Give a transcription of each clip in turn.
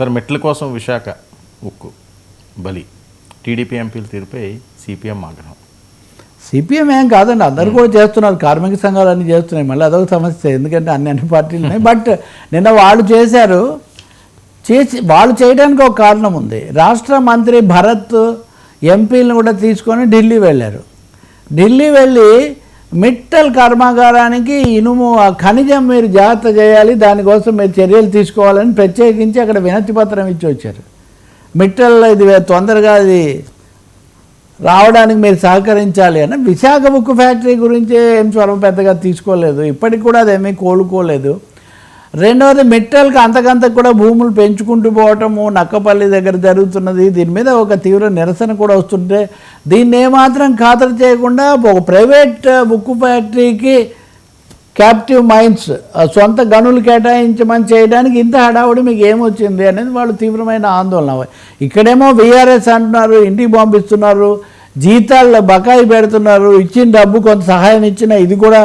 Sir మెట్ల కోసం విశాఖ ఉక్కు బలి టీడీపీ ఎంపీల తీరుపై సిపిఎం ఆగ్రహం. సిపిఎం ఏం కాదండి, అందరు కూడా చేస్తున్నారు, కార్మిక సంఘాలు అన్నీ చేస్తున్నాయి. మళ్ళీ అదొక సమస్య, ఎందుకంటే అన్ని పార్టీలు ఉన్నాయి. బట్ నిన్న వాళ్ళు చేశారు, వాళ్ళు చేయడానికి ఒక కారణం ఉంది. రాష్ట్ర మంత్రి భరత్ ఎంపీలను కూడా తీసుకొని ఢిల్లీ వెళ్ళారు. ఢిల్లీ వెళ్ళి మిట్టల్ కర్మాగారానికి ఇనుము ఖనిజం మీరు జాగ్రత్త చేయాలి, దానికోసం మీరు చర్యలు తీసుకోవాలని ప్రత్యేకించి అక్కడ వినతి పత్రం ఇచ్చి వచ్చారు. మిట్టల్ ఇది తొందరగా అది రావడానికి మీరు సహకరించాలి అని. విశాఖ ఉక్కు ఫ్యాక్టరీ గురించి ఏం స్వరం పెద్దగా తీసుకోలేదు, ఇప్పటికి కూడా అదేమీ కోలుకోలేదు. రెండవది మిట్టల్కి అంతకంతకు కూడా భూములు పెంచుకుంటూ పోవటము నక్కపల్లి దగ్గర జరుగుతున్నది. దీని మీద ఒక తీవ్ర నిరసన కూడా వస్తుంటే దీన్ని ఏమాత్రం ఖాతరు చేయకుండా ఒక ప్రైవేట్ ఉక్కు ఫ్యాక్టరీకి క్యాప్టివ్ మైన్స్ సొంత గనులు కేటాయించమని చేయడానికి ఇంత హడావుడి మీకు ఏమొచ్చింది అనేది వాళ్ళు తీవ్రమైన ఆందోళన. ఇక్కడేమో వీఆర్ఎస్ అంటున్నారు, ఇంటికి పంపిస్తున్నారు, జీతాల్లో బకాయి పెడుతున్నారు, ఇచ్చిన డబ్బు కొంత సహాయం ఇచ్చిన ఇది కూడా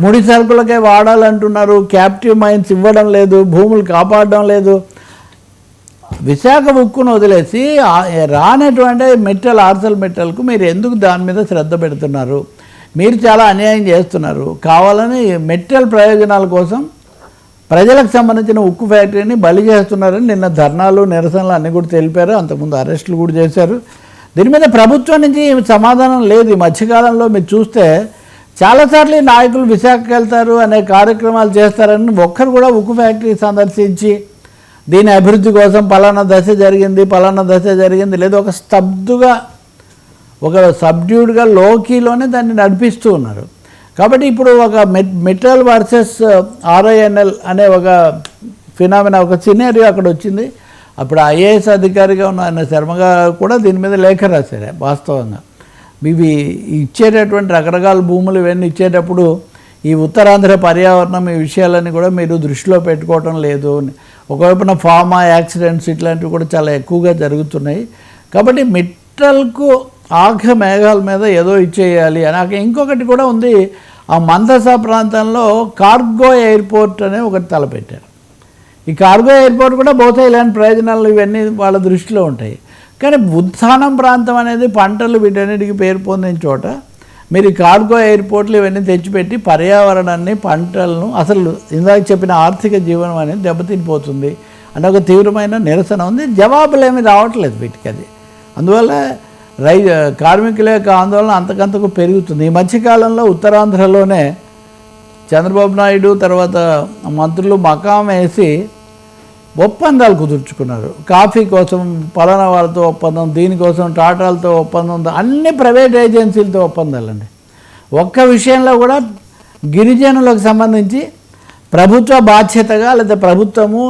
ముడి సరుకులకే వాడాలంటున్నారు, క్యాప్టివ్ మైన్స్ ఇవ్వడం లేదు, భూములు కాపాడడం లేదు. విశాఖ ఉక్కును వదిలేసి రానటువంటి మెటల్ ఆర్సల్ మెటల్కు మీరు ఎందుకు దాని మీద శ్రద్ధ పెడుతున్నారు? మీరు చాలా అన్యాయం చేస్తున్నారు. కావాలని మెటల్ ప్రయోజనాల కోసం ప్రజలకు సంబంధించిన ఉక్కు ఫ్యాక్టరీని బలి చేస్తున్నారని నిన్న ధర్నాలు నిరసనలు అన్నీ కూడా తెలిపారు. అంతకుముందు అరెస్టులు కూడా చేశారు. దీని మీద ప్రభుత్వం నుంచి సమాధానం లేదు. ఈ మధ్యకాలంలో మీరు చూస్తే చాలాసార్లు నాయకులు విశాఖకి వెళ్తారు, అనే కార్యక్రమాలు చేస్తారని ఒక్కరు కూడా ఉక్కు ఫ్యాక్టరీ సందర్శించి దీని అభివృద్ధి కోసం పలానా దశ జరిగింది లేదా ఒక స్తబ్దుగా ఒక సబ్డ్యూడ్గా లోకీలోనే దాన్ని నడిపిస్తూ ఉన్నారు. కాబట్టి ఇప్పుడు ఒక మెటల్ వర్సెస్ ఆర్ఐఎన్ఎల్ అనే ఒక ఫినామినా ఒక సినారియో అక్కడ వచ్చింది. అప్పుడు ఐఏఎస్ అధికారిగా ఉన్న ఆయన శర్మ గారు కూడా దీని మీద లేఖ రాశారు. వాస్తవంగా ఇవి ఇచ్చేటటువంటి రకరకాల భూములు ఇవన్నీ ఇచ్చేటప్పుడు ఈ ఉత్తరాంధ్ర పర్యావరణం ఈ విషయాలన్నీ కూడా మీరు దృష్టిలో పెట్టుకోవటం లేదు. ఒకవైపున ఫార్మా యాక్సిడెంట్స్ ఇట్లాంటివి కూడా చాలా ఎక్కువగా జరుగుతున్నాయి. కాబట్టి మిట్టల్కు ఆఘ మేఘాల మీద ఏదో ఇచ్చేయాలి అని. ఇంకొకటి కూడా ఉంది, ఆ మందస ప్రాంతంలో కార్గో ఎయిర్పోర్ట్ అనే ఒకటి తలపెట్టారు. ఈ కార్గో ఎయిర్పోర్ట్ కూడా బహుశా ఇలాంటి ప్రయోజనాలు ఇవన్నీ వాళ్ళ దృష్టిలో ఉంటాయి. కానీ ఉత్థానం ప్రాంతం అనేది పంటలు వీటన్నిటికీ పేరు పొందిన చోట మీరు కార్గో ఎయిర్పోర్ట్లు ఇవన్నీ తెచ్చిపెట్టి పర్యావరణాన్ని పంటలను అసలు ఇందాక చెప్పిన ఆర్థిక జీవనం అనేది దెబ్బతినిపోతుంది అని ఒక తీవ్రమైన నిరసన ఉంది. జవాబులు ఏమీ రావట్లేదు వీటికి. అది అందువల్ల కార్మికుల యొక్క ఆందోళన అంతకంతకు పెరుగుతుంది. ఈ మధ్యకాలంలో ఉత్తరాంధ్రలోనే చంద్రబాబు నాయుడు తర్వాత మంత్రులు మకాం వేసి ఒప్పందాలు కుదుర్చుకున్నారు. కాఫీ కోసం పలానా వాళ్ళతో ఒప్పందం, దీనికోసం టాటాలతో ఒప్పందం, అన్ని ప్రైవేట్ ఏజెన్సీలతో ఒప్పందాలండి. ఒక్క విషయంలో కూడా గిరిజనులకు సంబంధించి ప్రభుత్వ బాధ్యతగా లేదా ప్రభుత్వము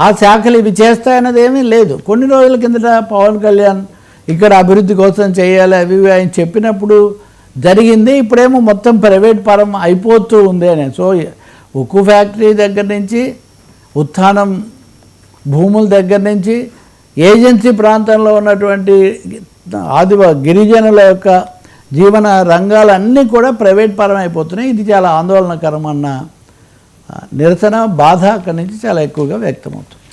ఆ శాఖలు ఇవి చేస్తాయన్నది ఏమీ లేదు. కొన్ని రోజుల కిందట పవన్ కళ్యాణ్ ఇక్కడ అభివృద్ధి కోసం చేయాలి అవి ఆయన చెప్పినప్పుడు జరిగింది. ఇప్పుడేమో మొత్తం ప్రైవేట్ పరం అయిపోతూ ఉంది అని. సో ఉక్కు ఫ్యాక్టరీ దగ్గర నుంచి ఉత్థానం భూముల దగ్గర నుంచి ఏజెన్సీ ప్రాంతంలో ఉన్నటువంటి గిరిజనుల యొక్క జీవన రంగాలన్నీ కూడా ప్రైవేట్ పరం అయిపోతున్నాయి. ఇది చాలా ఆందోళనకరం అన్న నిరసన బాధ అక్కడి నుంచి చాలా ఎక్కువగా వ్యక్తమవుతుంది.